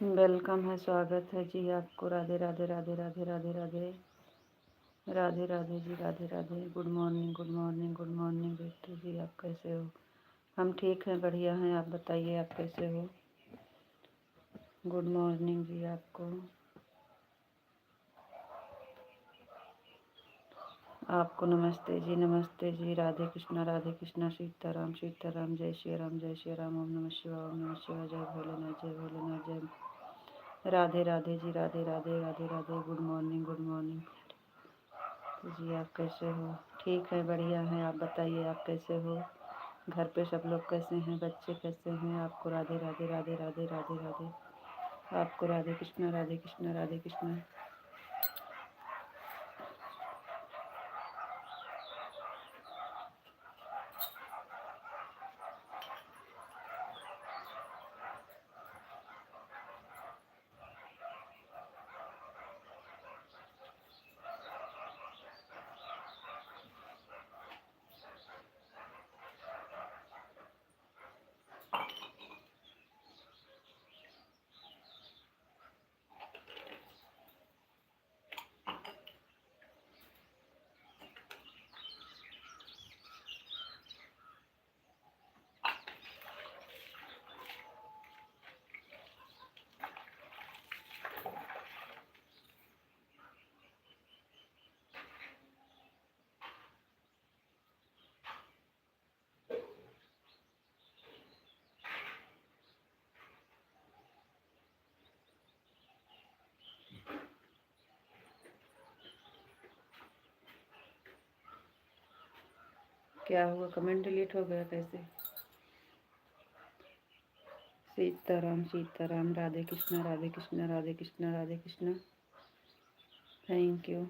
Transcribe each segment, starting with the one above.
Welcome है, स्वागत है जी आपको। Radhe Radhe Radhe Radhe Radhe Radhe Radhe Radhe ji, Radhe Radhe. Good morning, good morning, good morning बेटू जी, आप कैसे हो? हम ठीक हैं, बढ़िया हैं। आप बताइए, आप कैसे हो? गुड मॉर्निंग जी आपको। आपको नमस्ते जी, नमस्ते जी। राधे कृष्णा, सीताराम सीताराम, जय श्री राम, जय श्री राम। ओम नमः शिवाय, ओम नमः शिवाय। जय भोलेनाथ, जय भोलेनाथ, जय Radhe Radhe ji, Radhe Radhe Radhe Radhe. Good morning, good morning जी। आप कैसे हो? ठीक है, बढ़िया हैं। आप बताइए, आप कैसे हो? घर पे सब लोग कैसे हैं? बच्चे कैसे हैं? आपको राधे राधे राधे राधे राधे राधे। आपको राधे कृष्णा, राधे कृष्णा, राधे कृष्णा। क्या हुआ? कमेंट डिलीट हो गया कैसे? सीताराम सीताराम, राधे कृष्णा, राधे कृष्णा, राधे कृष्णा, राधे कृष्णा। Thank you.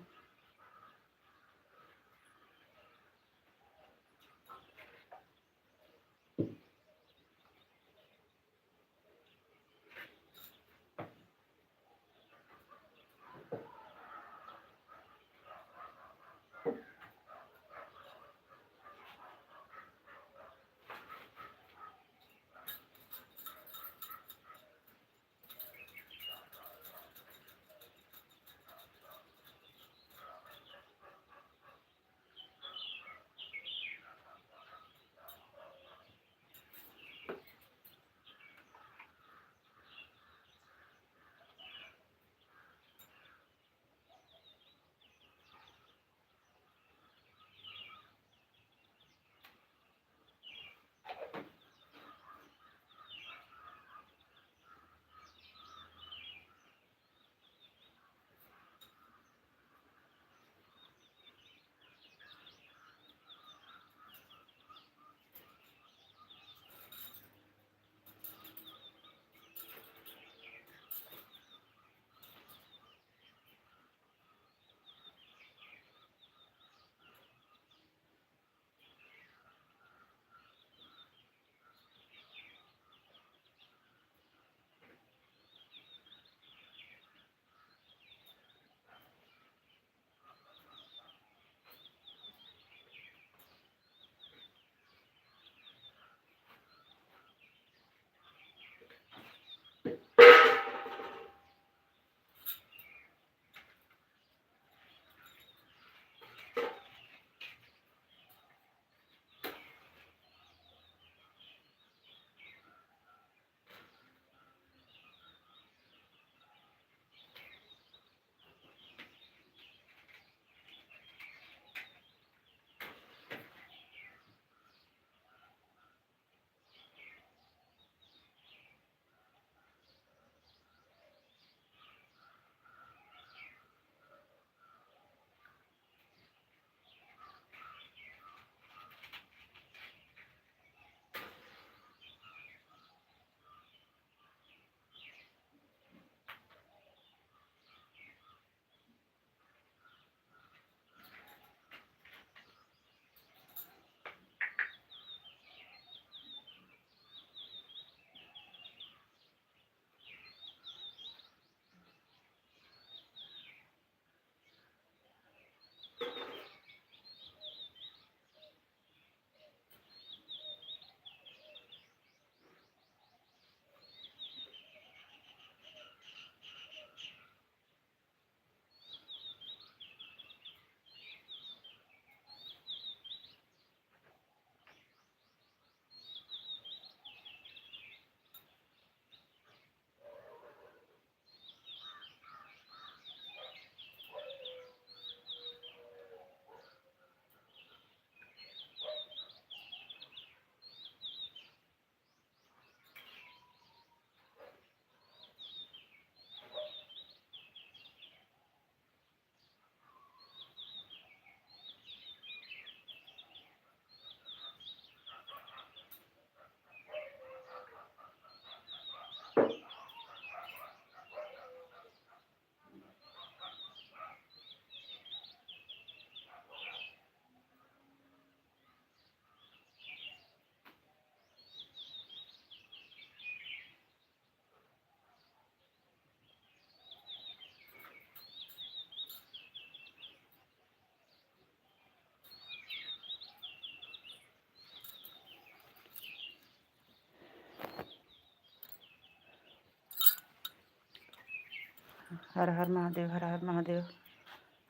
हर हर महादेव, हर हर महादेव।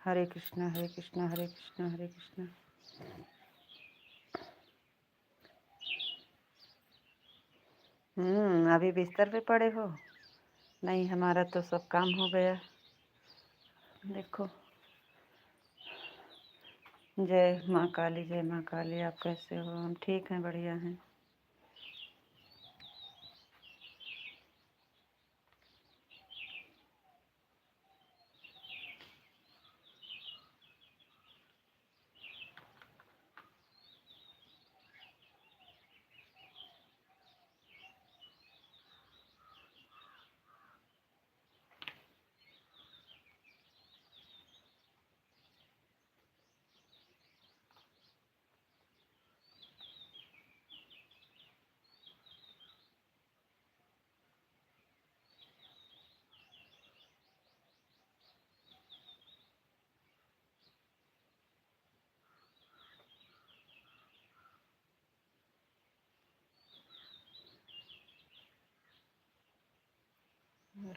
हरे कृष्णा हरे कृष्णा हरे कृष्णा हरे कृष्णा। अभी बिस्तर पे पड़े हो? नहीं, हमारा तो सब काम हो गया। देखो, जय माँ काली, जय माँ काली। आप कैसे हो? हम ठीक हैं, बढ़िया हैं।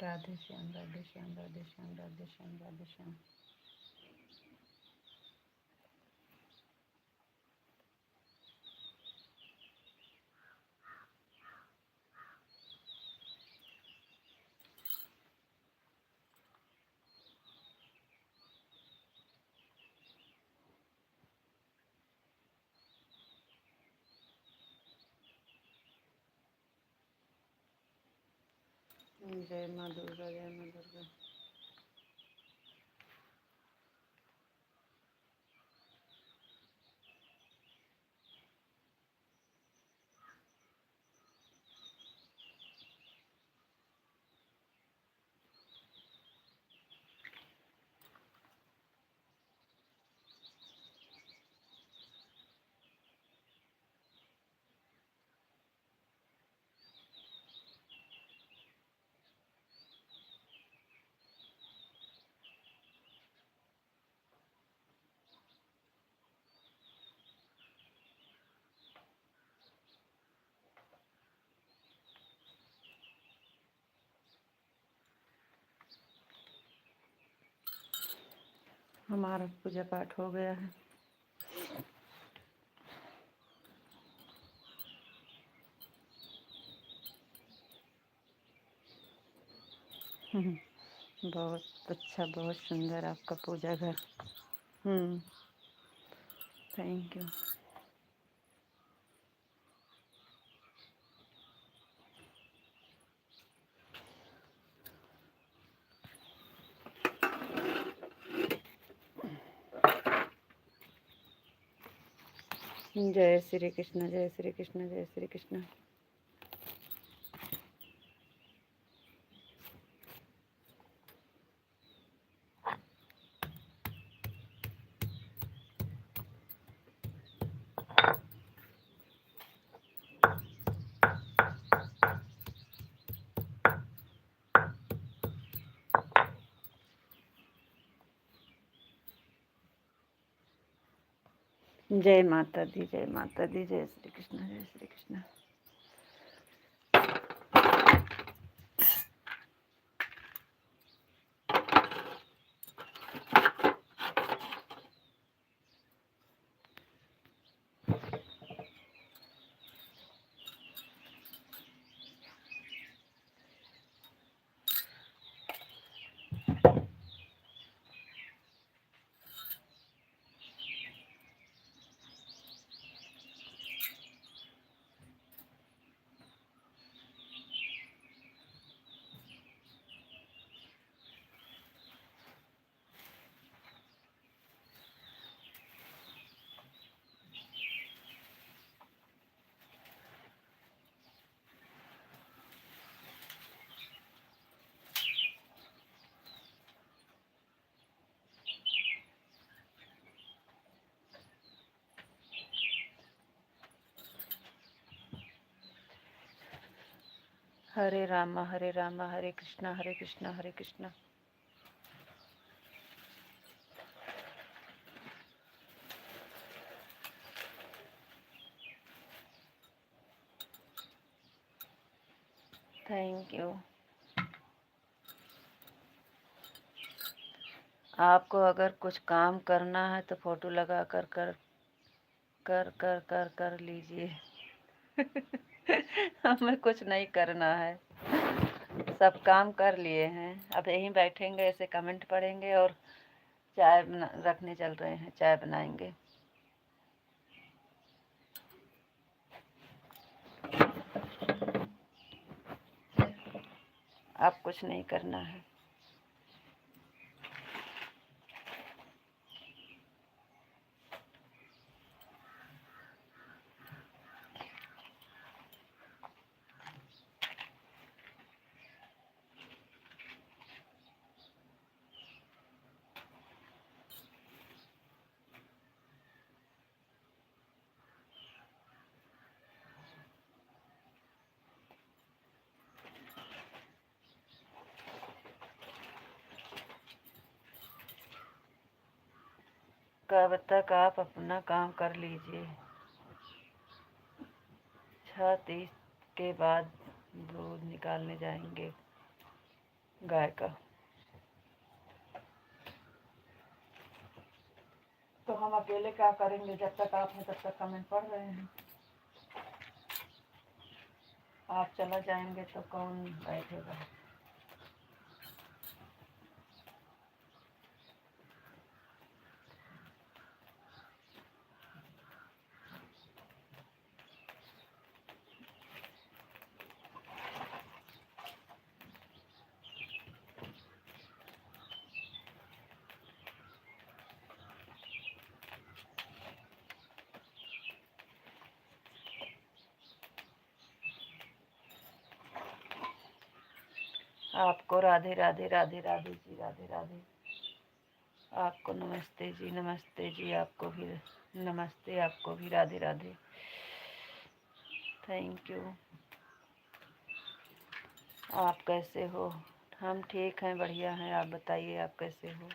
राधे श्याम, राधे श्याम, राधे श्याम, राधे श्याम, राधे श्याम। जय माँ दुर्गा, जय माँ दुर्गा। हमारा पूजा पाठ हो गया है। बहुत अच्छा, बहुत सुंदर आपका पूजा घर। Thank you. जय श्री कृष्ण, जय श्री कृष्ण, जय श्री कृष्ण। जय माता दी, जय माता दी, जय श्री कृष्ण, जय श्री कृष्ण। हरे राम, हरे कृष्णा, हरे कृष्णा, हरे कृष्णा। Thank you. आपको अगर कुछ काम करना है तो फोटो लगा कर कर कर कर कर कर लीजिए। हमें कुछ नहीं करना है, सब काम कर लिए हैं। अब यहीं बैठेंगे, ऐसे कमेंट पढ़ेंगे और चाय रखने चल रहे हैं, चाय बनाएंगे। अब कुछ नहीं करना है। कब तक आप अपना काम कर लीजिए। 6:30 के बाद दूध निकालने जाएंगे गाय का। तो हम अकेले क्या करेंगे? जब तक आप हैं तब तक कमेंट पढ़ रहे हैं। आप चला जाएंगे तो कौन बैठेगा? आपको राधे राधे राधे राधे जी, राधे राधे। आपको नमस्ते जी, नमस्ते जी। आपको भी नमस्ते, आपको भी राधे राधे। Thank you. आप कैसे हो? हम ठीक हैं, बढ़िया हैं। आप बताइए, आप कैसे हो?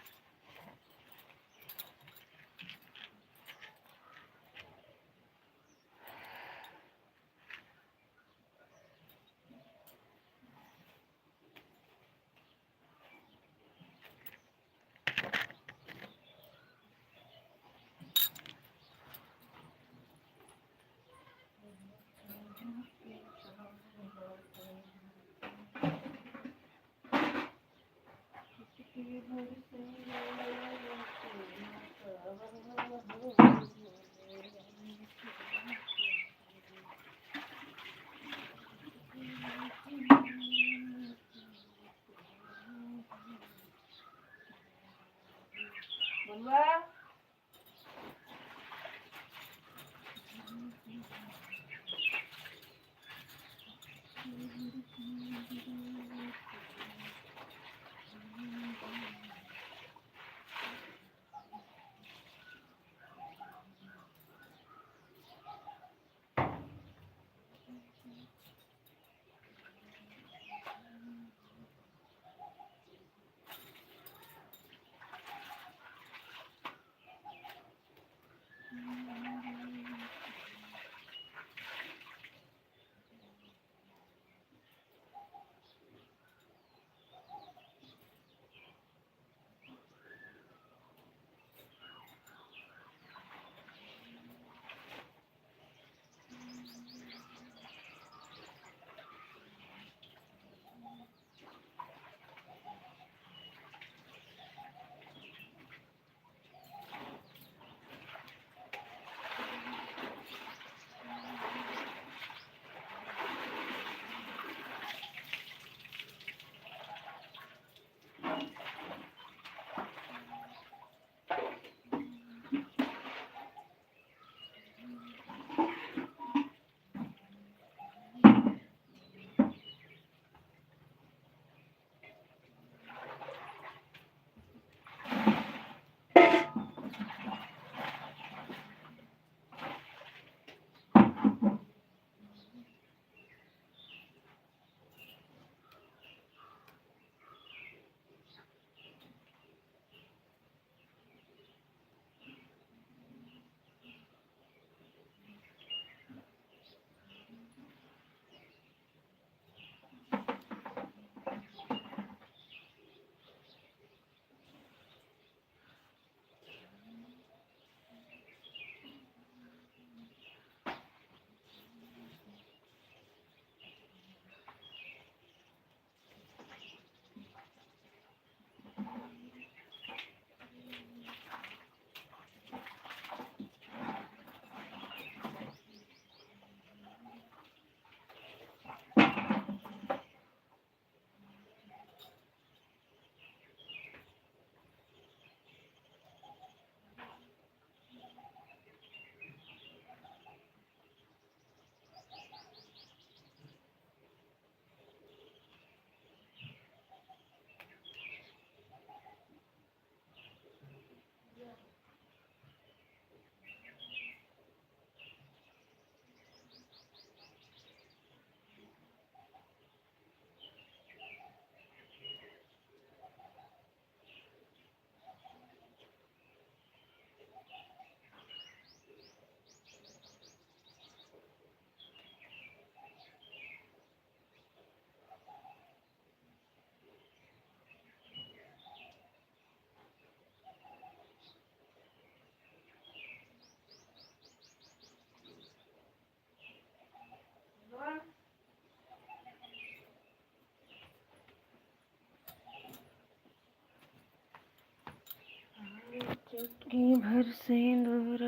चुटकी भर सिंदूर।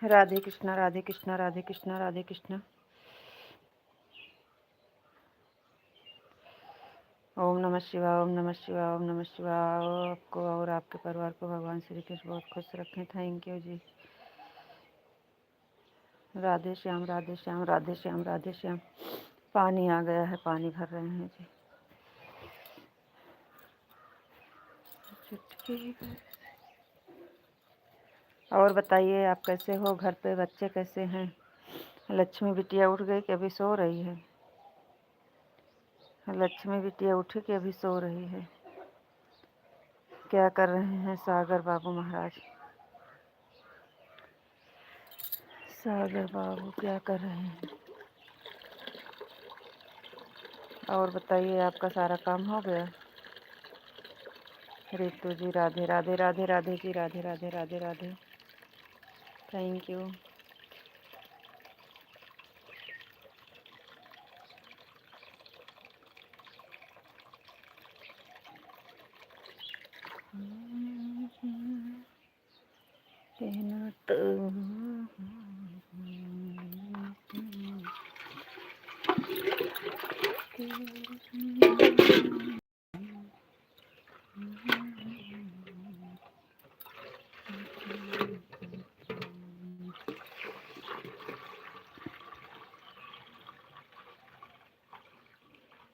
राधे कृष्णा राधे कृष्णा राधे कृष्णा राधे कृष्णा। ओम नमः शिवाय ओम नमः शिवाय ओम नमः शिवाय। आपको और आपके परिवार को भगवान श्री कृष्ण बहुत खुश रखें। थैंक यू जी। राधे श्याम राधे श्याम राधे श्याम राधे श्याम। पानी आ गया है, पानी भर रहे हैं जी। चुटकी भर। और बताइए आप कैसे हो, घर पे बच्चे कैसे हैं? लक्ष्मी बिटिया उठ गई कि अभी सो रही है? लक्ष्मी बिटिया उठी कि अभी सो रही है? क्या कर रहे हैं सागर बाबू महाराज? सागर बाबू क्या कर रहे हैं? और बताइए आपका सारा काम हो गया? रितु जी राधे राधे राधे राधे जी राधे राधे राधे राधे। Thank you. कहना तो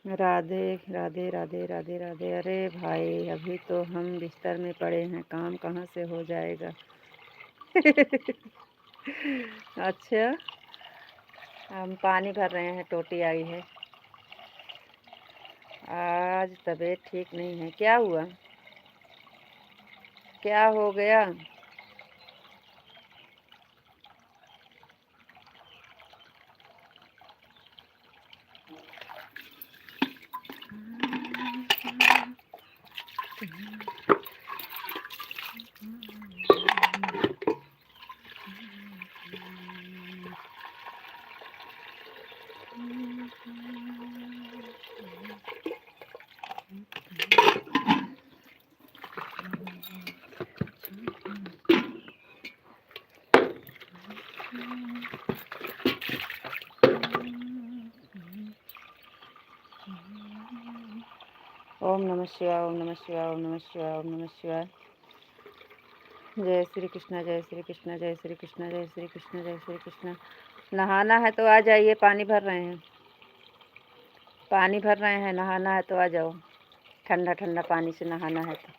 राधे राधे राधे राधे राधे। अरे भाई अभी तो हम बिस्तर में पड़े हैं, काम कहाँ से हो जाएगा? अच्छा, हम पानी भर रहे हैं, टोटी आई है। आज तबीयत ठीक नहीं है। क्या हुआ? क्या हो गया? ओम नमः शिवाय ओम नमः शिवाय ओम नमः शिवाय ओम नमः शिवाय। जय श्री कृष्णा जय श्री कृष्णा जय श्री कृष्णा जय श्री कृष्णा जय श्री कृष्णा। नहाना है तो आ जाइए, पानी भर रहे हैं। पानी भर रहे हैं, नहाना है तो आ जाओ। ठंडा ठंडा पानी से नहाना है तो।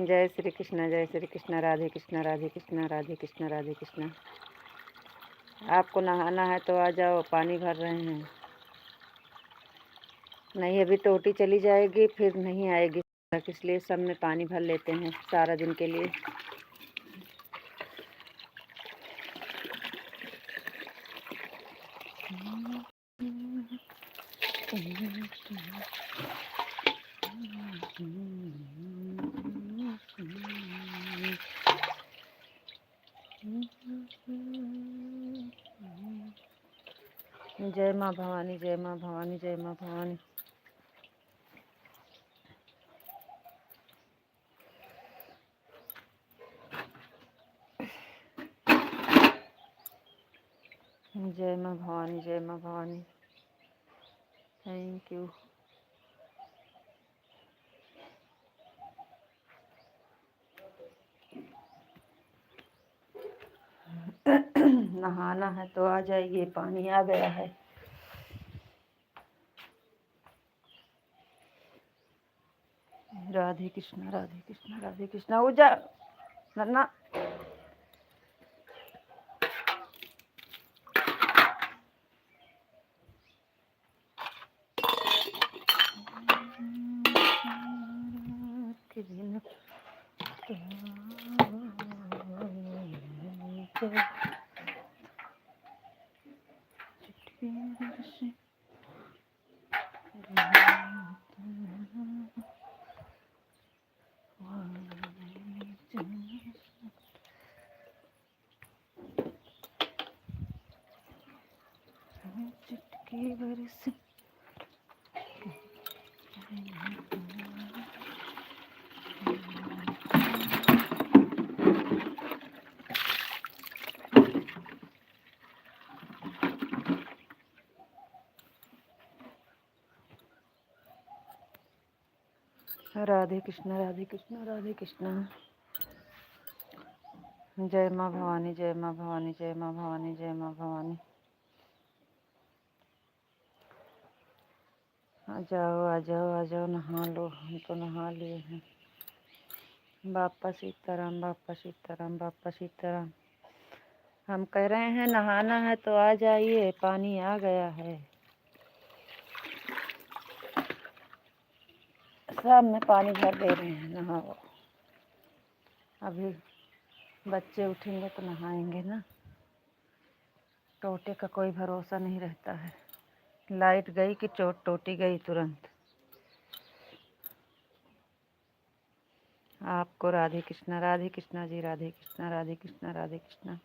जय श्री कृष्णा राधे कृष्णा राधे कृष्णा राधे कृष्णा राधे कृष्णा। आपको नहाना है तो आ जाओ, पानी भर रहे हैं। नहीं अभी टोटी चली जाएगी, फिर नहीं आएगी, इसलिए सब में पानी भर लेते हैं सारा दिन के लिए। जय माँ भवानी जय माँ भवानी जय माँ भवानी। जय माँ भवानी जय माँ भवानी। Thank you. नहाना है तो आ जाइए, पानी आ गया है। राधे कृष्णा राधे कृष्णा राधे कृष्णा। उजा नन्ना चुटकी भर से राधे कृष्णा राधे कृष्णा राधे कृष्णा। जय माँ भवानी जय माँ भवानी जय माँ भवानी जय माँ भवानी। आ जाओ आ जाओ आ जाओ, नहा लो, हम तो नहा लिए हैं। बापा सीताराम बापा सीताराम बापा सीताराम। हम कह रहे हैं नहाना है तो आ जाइए, पानी आ गया है। सब में पानी भर दे रहे हैं, नहाओ। अभी बच्चे उठेंगे तो नहाएंगे ना। टोटे का कोई भरोसा नहीं रहता है। लाइट गई कि टोटी गई तुरंत। आपको राधे कृष्णा जी, राधे कृष्णा राधे कृष्णा राधे कृष्णा।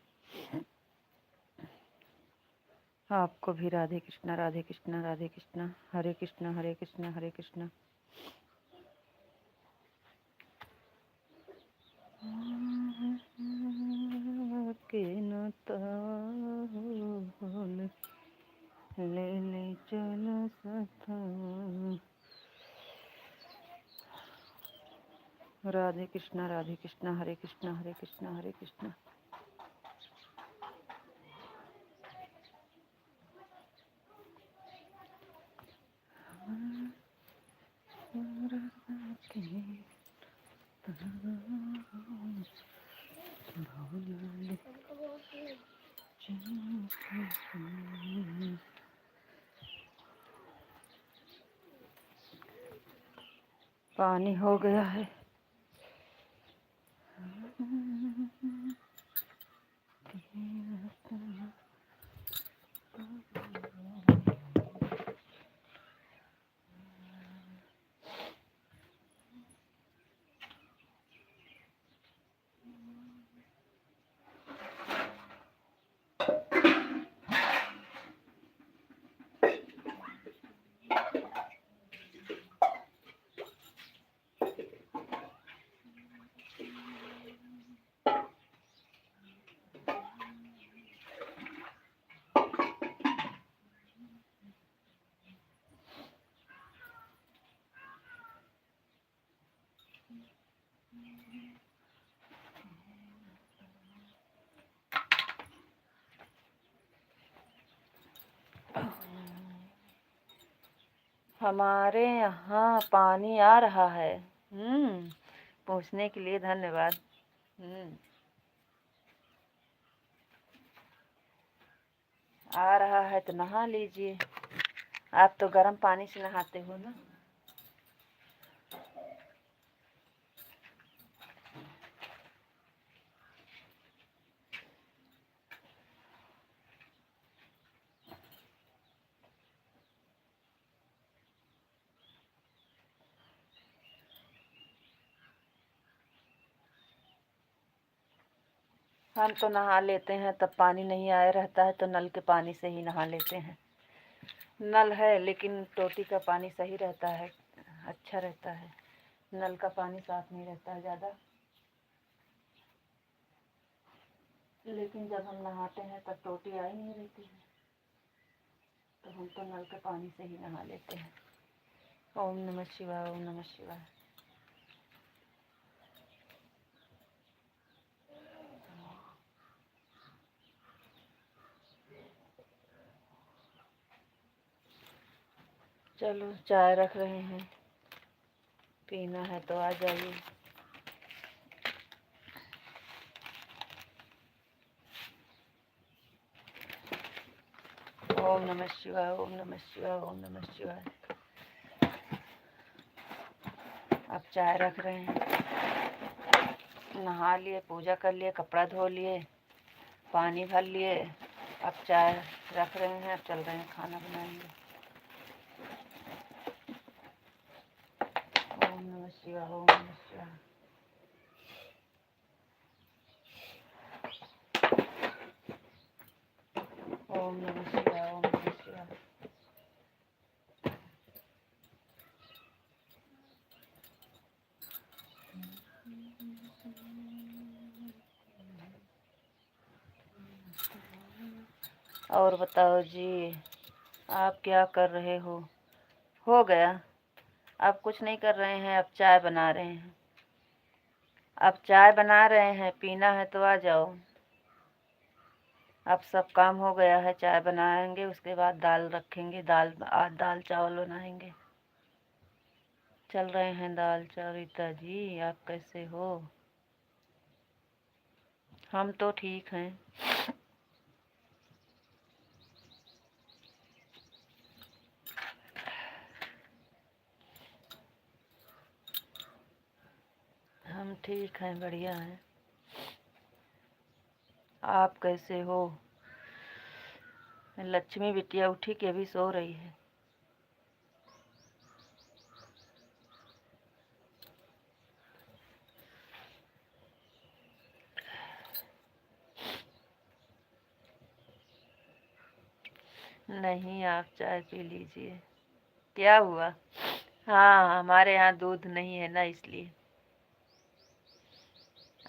आपको भी राधे कृष्णा राधे कृष्णा राधे कृष्णा। हरे कृष्णा हरे कृष्णा हरे कृष्णा। के न ताल ले ले चल सथा। राधे कृष्णा हरे कृष्णा हरे कृष्णा हरे कृष्णा। पानी हो गया है। हमारे यहाँ पानी आ रहा है। पूछने के लिए धन्यवाद। आ रहा है तो नहा लीजिए। आप तो गर्म पानी से नहाते हो ना। हम तो नहा लेते हैं, तब पानी नहीं आया रहता है तो नल के पानी से ही नहा लेते हैं। नल है लेकिन टोटी का पानी सही रहता है, अच्छा रहता है। नल का पानी साफ नहीं रहता है ज़्यादा। लेकिन जब हम नहाते हैं तब टोटी आई नहीं रहती है, तो हम तो नल के पानी से ही नहा लेते हैं। ओम नमः शिवाय ओम नमः शिवाय। चलो चाय रख रहे हैं, पीना है तो आ जाइए। ओम नमः शिवाय ओम नमः शिवाय ओम नमः शिवाय। अब चाय रख रहे हैं। नहा लिए, पूजा कर लिए, कपड़ा धो लिए, पानी भर लिए। अब चाय रख रहे हैं, अब चल रहे हैं खाना बनाएंगे। ओम नमः शिवाय ओम नमः शिवाय। ओम नमः शिवाय ओम नमः शिवाय। और बताओ जी, आप क्या कर रहे हो गया? अब कुछ नहीं कर रहे हैं, अब चाय बना रहे हैं। अब चाय बना रहे हैं, पीना है तो आ जाओ। अब सब काम हो गया है, चाय बनाएंगे, उसके बाद दाल रखेंगे, दाल चावल बनाएंगे। चल रहे हैं दाल चावल। रीता जी आप कैसे हो? हम तो ठीक हैं। हम ठीक हैं, बढ़िया हैं। आप कैसे हो? लक्ष्मी बिटिया उठी कि अभी सो रही है? नहीं, आप चाय पी लीजिए। क्या हुआ? हाँ, हमारे यहाँ दूध नहीं है ना, इसलिए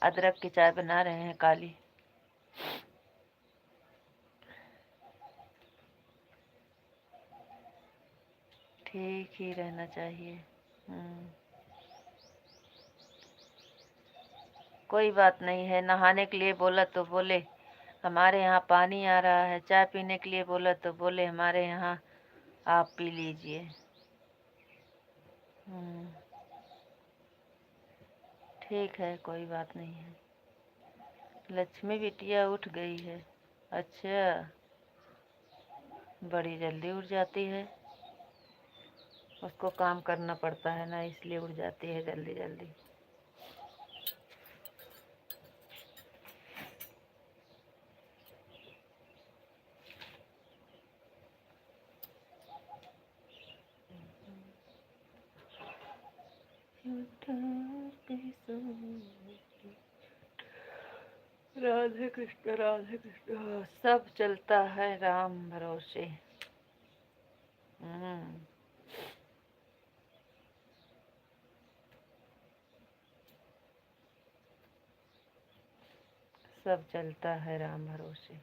अदरक की चाय बना रहे हैं, काली। ठीक ही रहना चाहिए। कोई बात नहीं है। नहाने के लिए बोला तो बोले हमारे यहाँ पानी आ रहा है, चाय पीने के लिए बोला तो बोले हमारे यहाँ आप पी लीजिए। ठीक है, कोई बात नहीं है। लक्ष्मी बिटिया उठ गई है? अच्छा, बड़ी जल्दी उठ जाती है। उसको काम करना पड़ता है ना, इसलिए उठ जाती है जल्दी जल्दी। राधे कृष्ण राधे कृष्ण। सब चलता है राम भरोसे। सब चलता है राम भरोसे।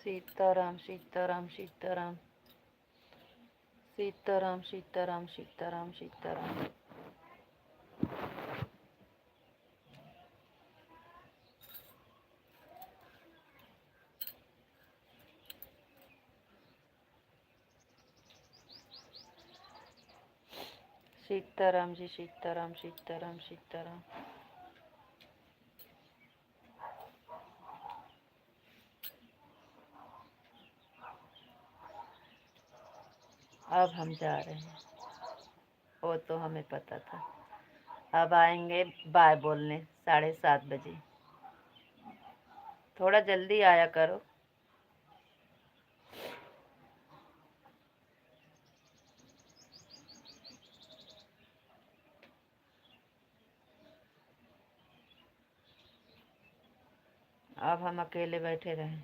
सीताराम सीताराम सीताराम सीताराम सीताराम सीताराम सीताराम। सीताराम जी, सीताराम सीताराम सीताराम। अब हम जा रहे हैं, वो तो हमें पता था। अब आएंगे बाय बोलने 7:30 बजे। थोड़ा जल्दी आया करो। अब हम अकेले बैठे रहें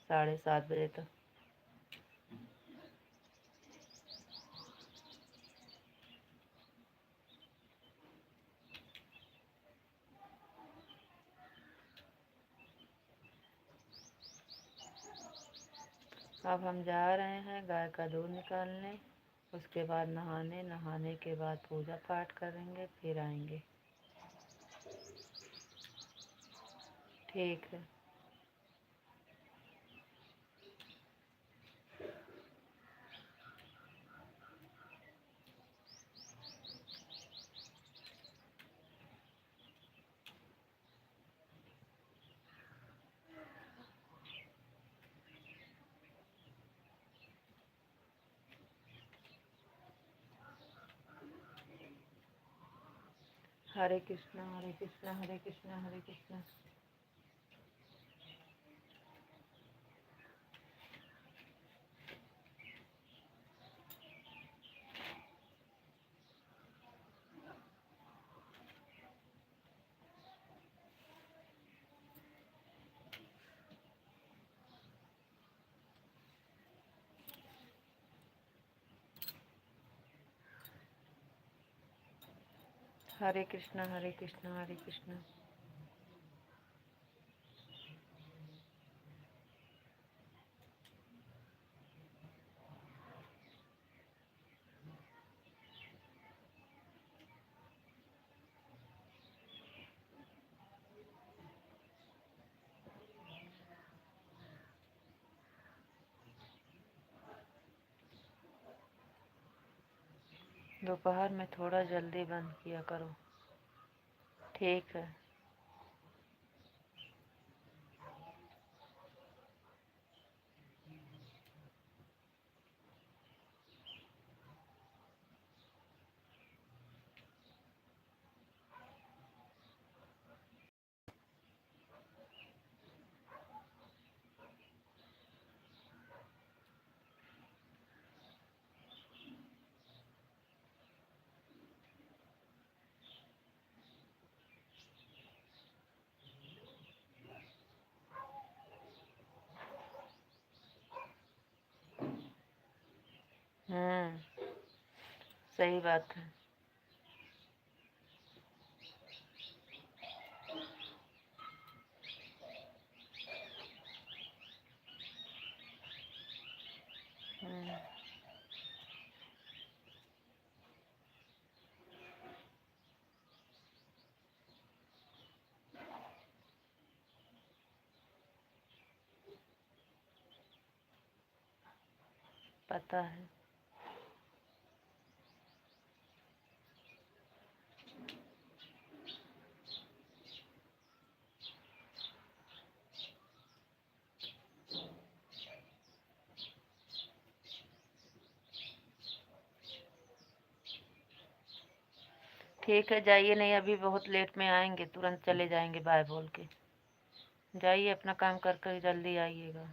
7:30 बजे तक। अब हम जा रहे हैं गाय का दूध निकालने, उसके बाद नहाने, नहाने के बाद पूजा पाठ करेंगे, फिर आएंगे। ठीक है। हरे कृष्णा हरे कृष्णा हरे कृष्णा हरे कृष्णा। हरे कृष्णा हरे कृष्णा हरे कृष्णा। दोपहर में थोड़ा जल्दी बंद किया करो। ठीक है। सही बात है। पता है। ठीक है, जाइए। नहीं, अभी बहुत लेट में आएंगे, तुरंत चले जाएंगे बाय बोल के। जाइए, अपना काम कर कर जल्दी आइएगा।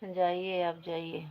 जाइए, आप जाइए।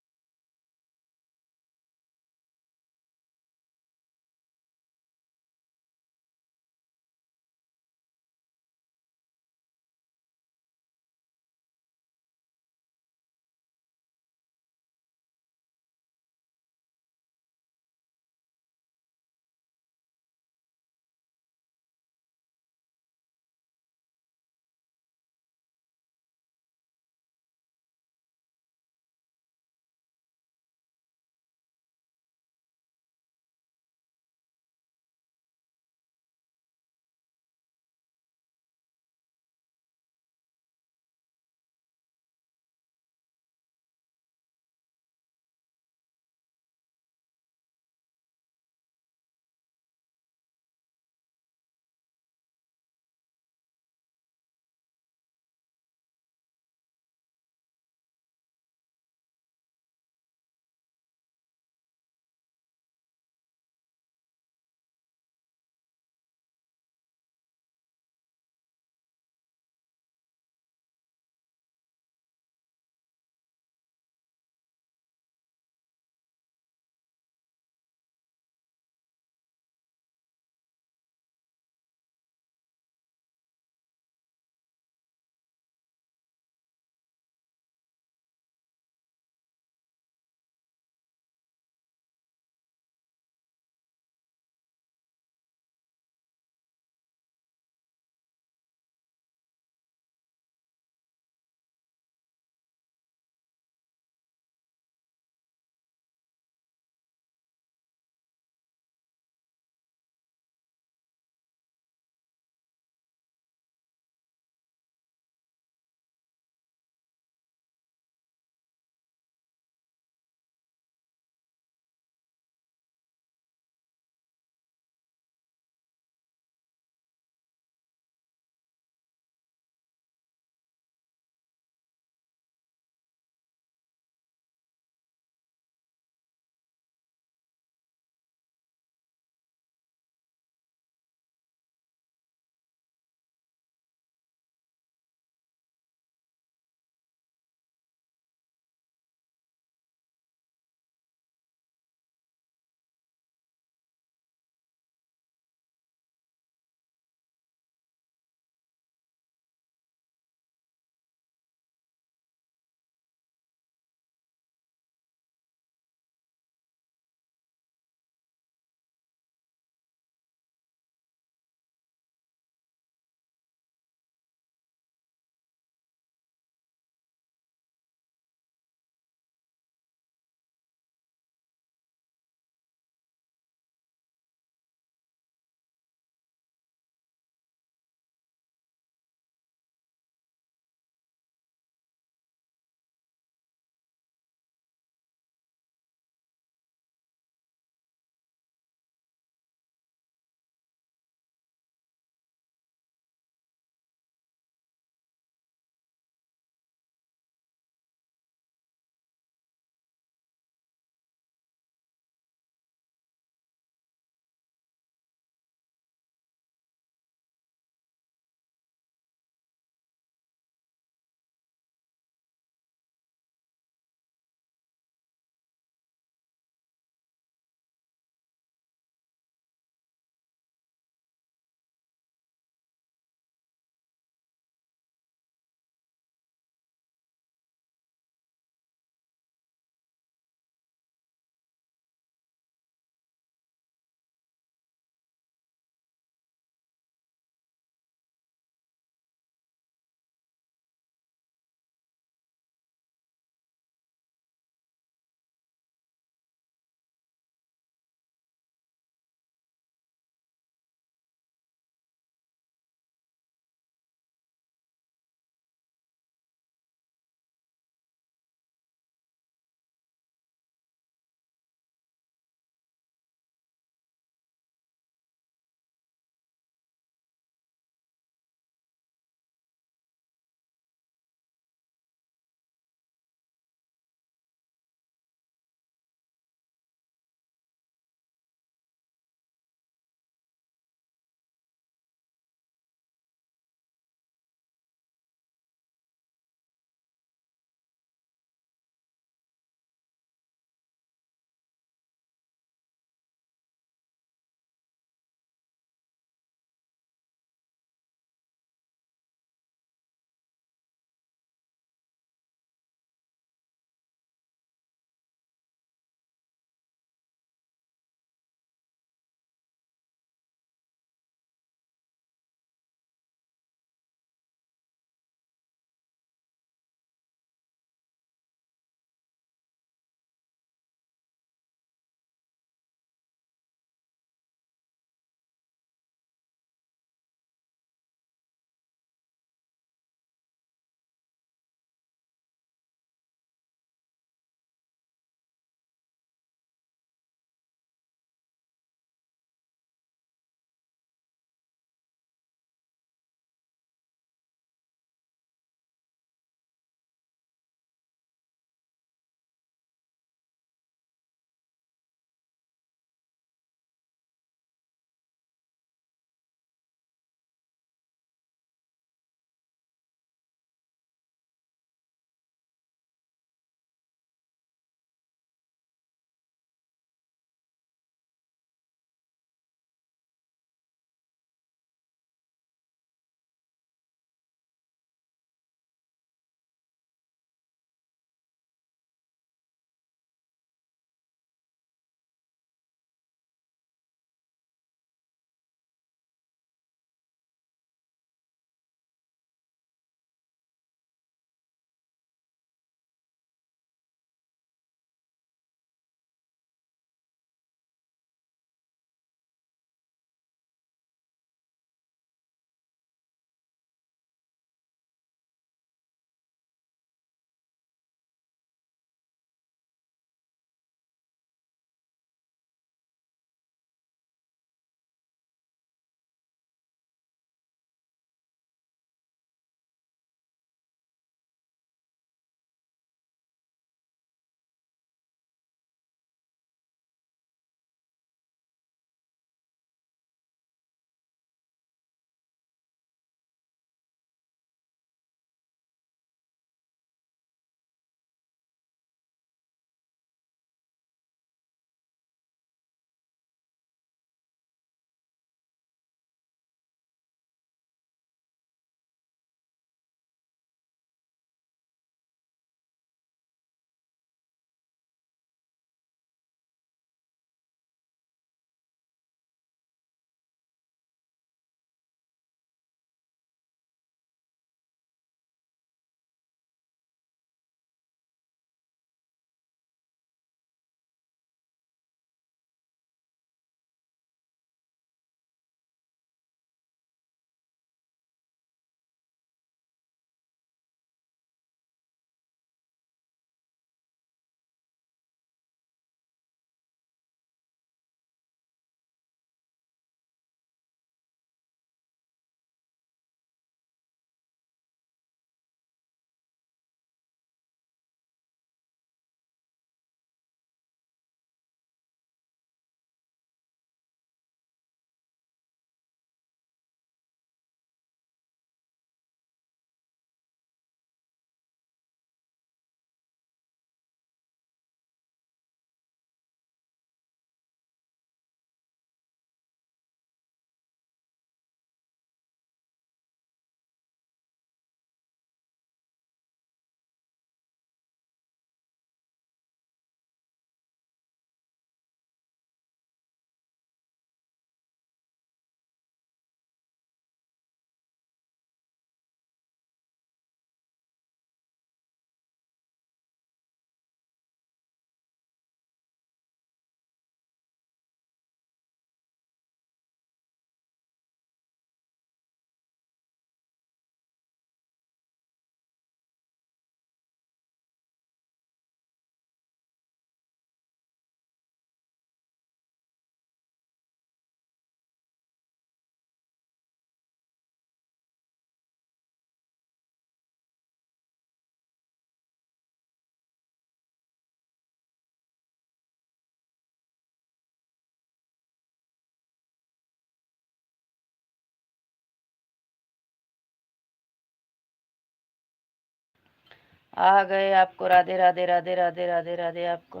आ गए आपको राधे राधे राधे राधे राधे राधे आपको।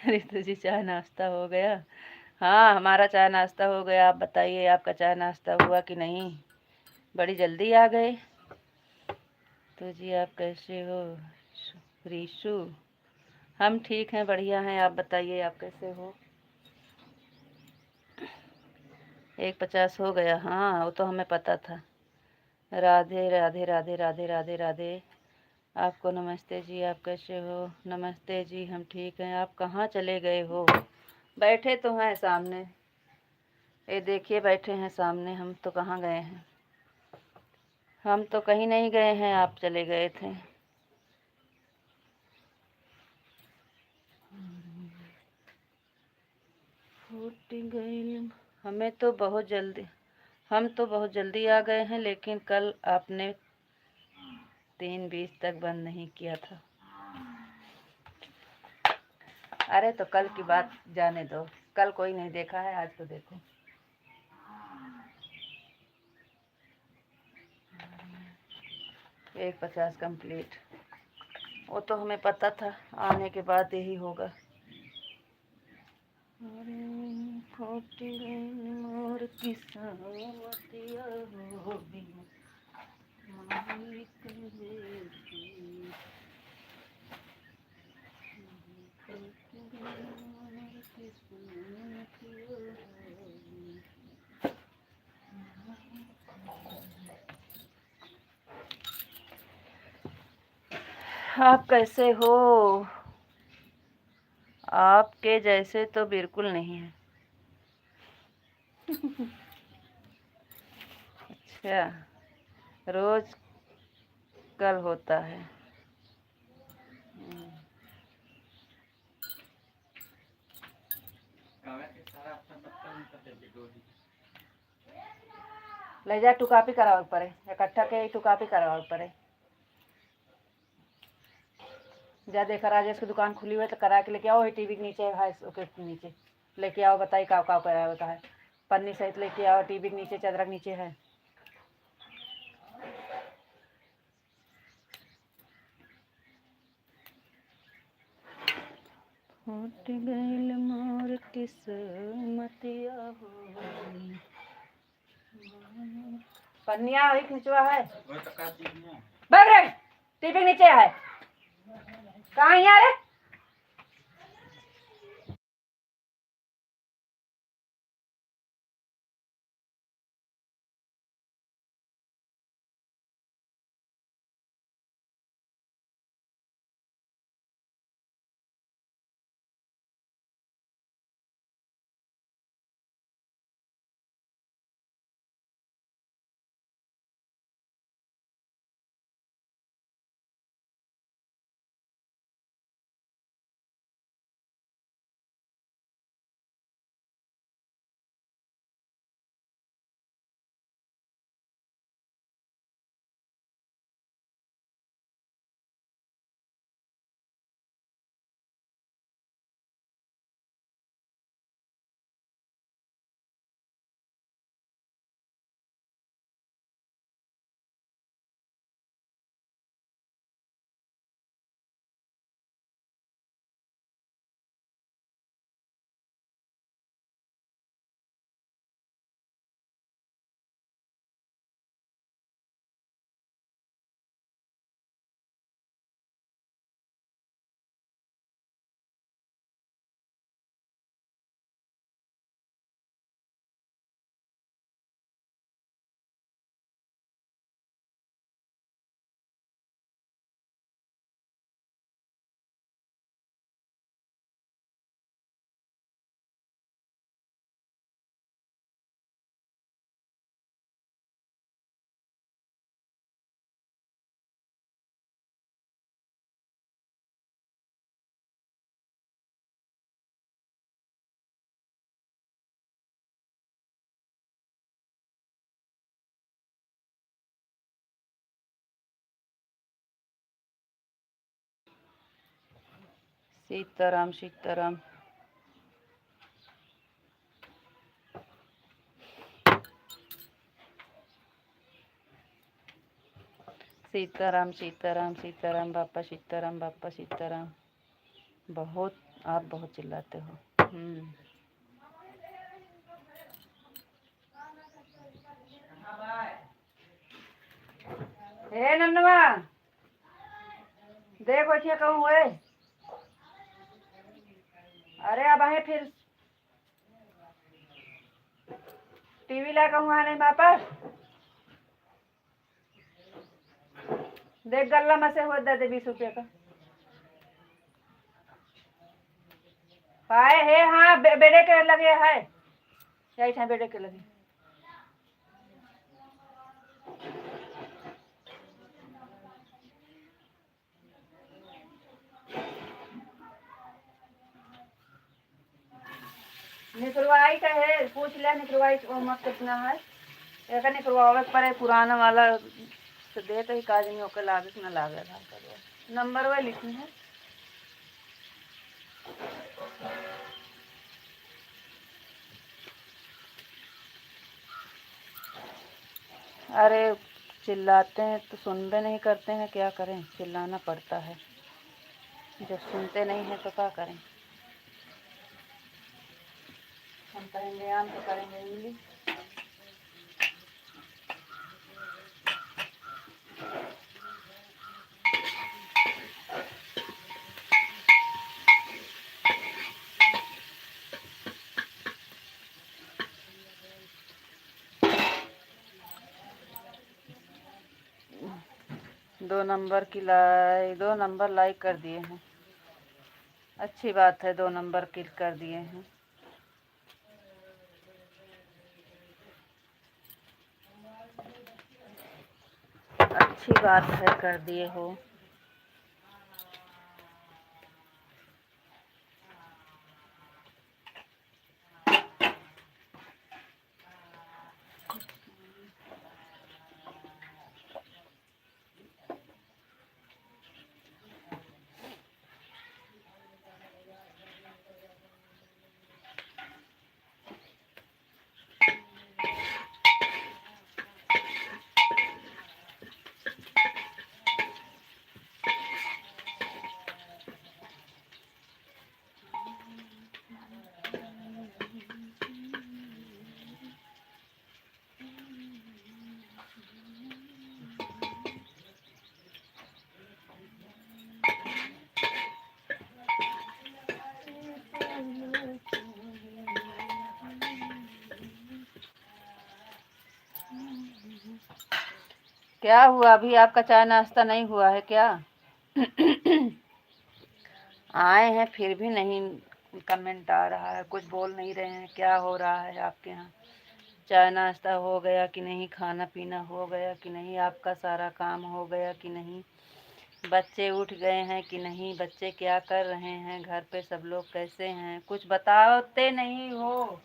रितु जी चाय नाश्ता हो गया? हाँ हमारा चाय नाश्ता हो गया। आप बताइए आपका चाय नाश्ता हुआ कि नहीं? बड़ी जल्दी आ गए। तो जी आप कैसे हो रीशु? हम ठीक हैं, बढ़िया हैं। आप बताइए आप कैसे हो? 1:50 हो गया। हाँ वो तो हमें पता था। राधे राधे राधे राधे राधे राधे आपको नमस्ते जी। आप कैसे हो? नमस्ते जी हम ठीक हैं। आप कहाँ चले गए हो? बैठे तो हैं सामने, ये देखिए बैठे हैं सामने। हम तो कहाँ गए हैं? हम तो कहीं नहीं गए हैं, आप चले गए थे। फूट गई। हमें तो बहुत जल्दी हम तो बहुत जल्दी आ गए हैं, लेकिन कल आपने 3:20 तक बंद नहीं किया था। अरे तो कल की बात जाने दो, कल कोई नहीं देखा है, आज तो देखो। एक 50 कंप्लीट, वो तो हमें पता था, आने के बाद यही होगा। मोर की सावतिया हो बिन मालिक देती। आप कैसे हो? आपके जैसे तो बिल्कुल नहीं है। अच्छा, रोज कल होता है। ले जा टू कॉपी करावे पड़े, इकट्ठा के टू कॉपी करावे पड़े। जा देखा राजेश की दुकान खुली हुई तो करा के लेके आओ। टीवी के नीचे है, उसके नीचे लेके आओ। बताइए का कराया होता है। पन्नी सहित लेके आओ, टीवी के नीचे चादर के नीचे है। फूट गइल मोर किस्मतिया हो। पन्निया एक निचवा है, बैग रे टीवी के नीचे है। कहाँ यहाँ रे? सीताराम सीताराम। सीताराम सीताराम सीताराम बापा सीताराम। बहुत आप बहुत चिल्लाते हो। हे नन्नवा देखो क्या कहूँ है। अरे अब आए फिर टीवी ला कहूँ नहीं वापस देख गल्ला में से हो दे 20 रुपये का पाए है। हाँ बेड़े के लगे है यही था बेड़े के लगे। निकलवाई का है पूछ लिया निकलवाई मत कितना है एक निकलवावे पर पुराना वाला तो दे तो ही काज नहीं होकर लागे न लागे नंबर वह लिखी है। अरे चिल्लाते हैं तो सुनते नहीं करते हैं क्या करें चिल्लाना पड़ता है जब सुनते नहीं हैं तो क्या करें। हम करेंगे आम तो करेंगे इंग्लिश। दो नंबर लाइक कर दिए हैं। अच्छी बात है 2 नंबर क्लिक कर दिए हैं। अच्छी बात है कर दिए हो। क्या हुआ अभी आपका चाय नाश्ता नहीं हुआ है क्या? आए हैं फिर भी नहीं कमेंट आ रहा है कुछ बोल नहीं रहे हैं क्या हो रहा है आपके यहाँ? चाय नाश्ता हो गया कि नहीं खाना पीना हो गया कि नहीं आपका सारा काम हो गया कि नहीं बच्चे उठ गए हैं कि नहीं बच्चे क्या कर रहे हैं घर पे सब लोग कैसे हैं कुछ बताते नहीं हो।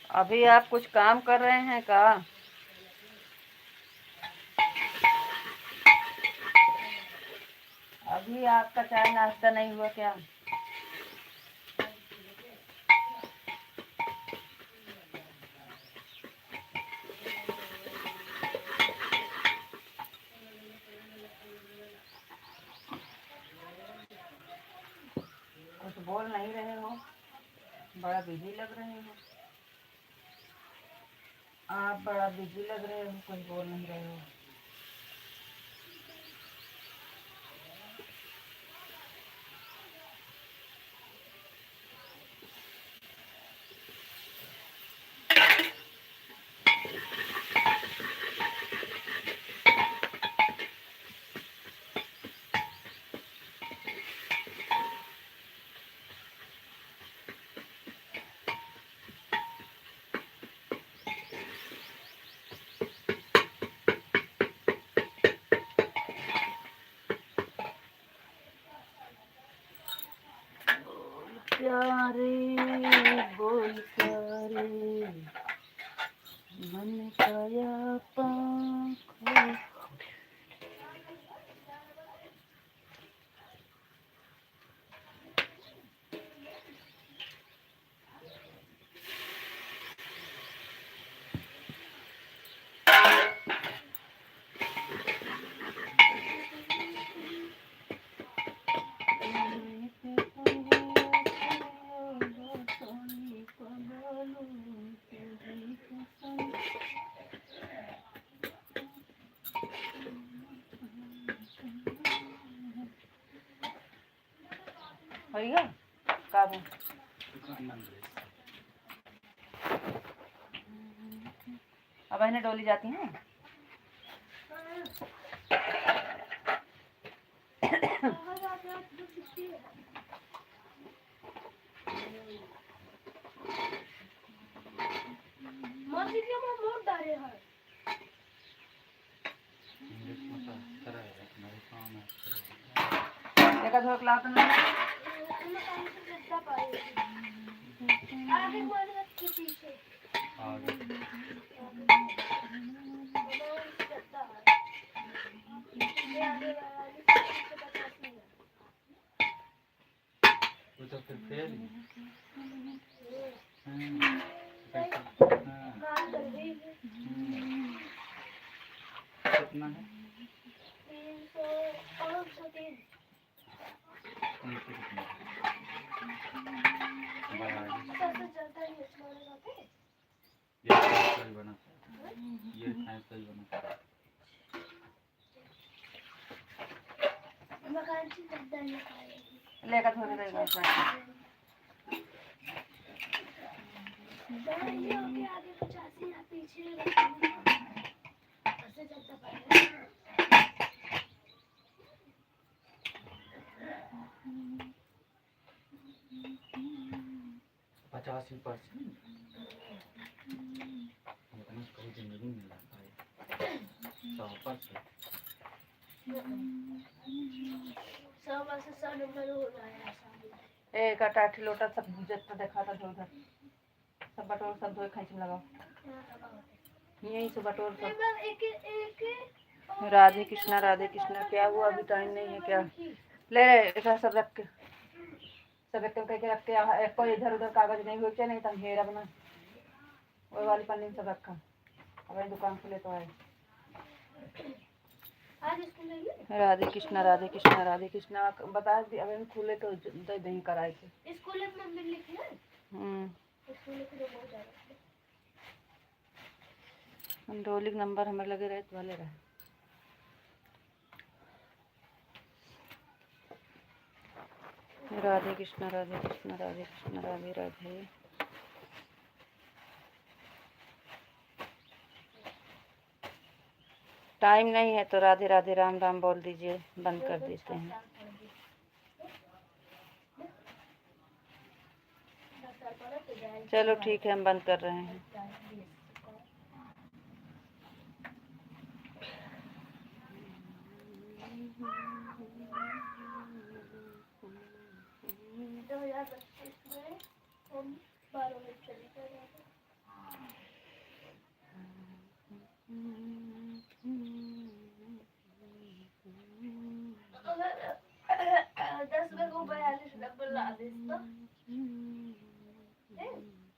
अभी आप कुछ काम कर रहे हैं क्या? अभी आपका चाय नाश्ता नहीं हुआ क्या? कुछ बोल नहीं रहे हो बड़ा बिजी लग रहे हो। आप बड़ा बिजी लग रहे हो कुछ बोल नहीं रहे हो। क्या रे बोल क्या रे मन काया पंख। भैया काबू अब इन्हें डोली जाती हैं। देखा धो क्लास में तो फिर फेल कितना है? 303 लेकर थोड़ी देर बाद पचासी %, कभी जिंदगी में मिला पाए 100%। एक आठ लोटा सब जितना देखा था उधर सब बटोर सब धोए खाई लगाओ यही सब बटोर सब। राधे कृष्णा क्या हुआ अभी टाइम नहीं है क्या? ले ऐसा सब रख के सब एकदम कह के रख के एक कोई इधर उधर कागज नहीं बेचे नहीं तब घेरा बना वो वाली पन्नी सब रखा। अब दुकान खुले तो आए। राधे कृष्णा बता दी अब खुले तो दही कराए थे। डोलिक नंबर हमें लगे रहे तो वाले रहे। राधे कृष्णा राधे राधे। टाइम नहीं है तो राधे राधे राम राम बोल दीजिए, बंद कर देते हैं। चलो ठीक है हम बंद कर रहे हैं।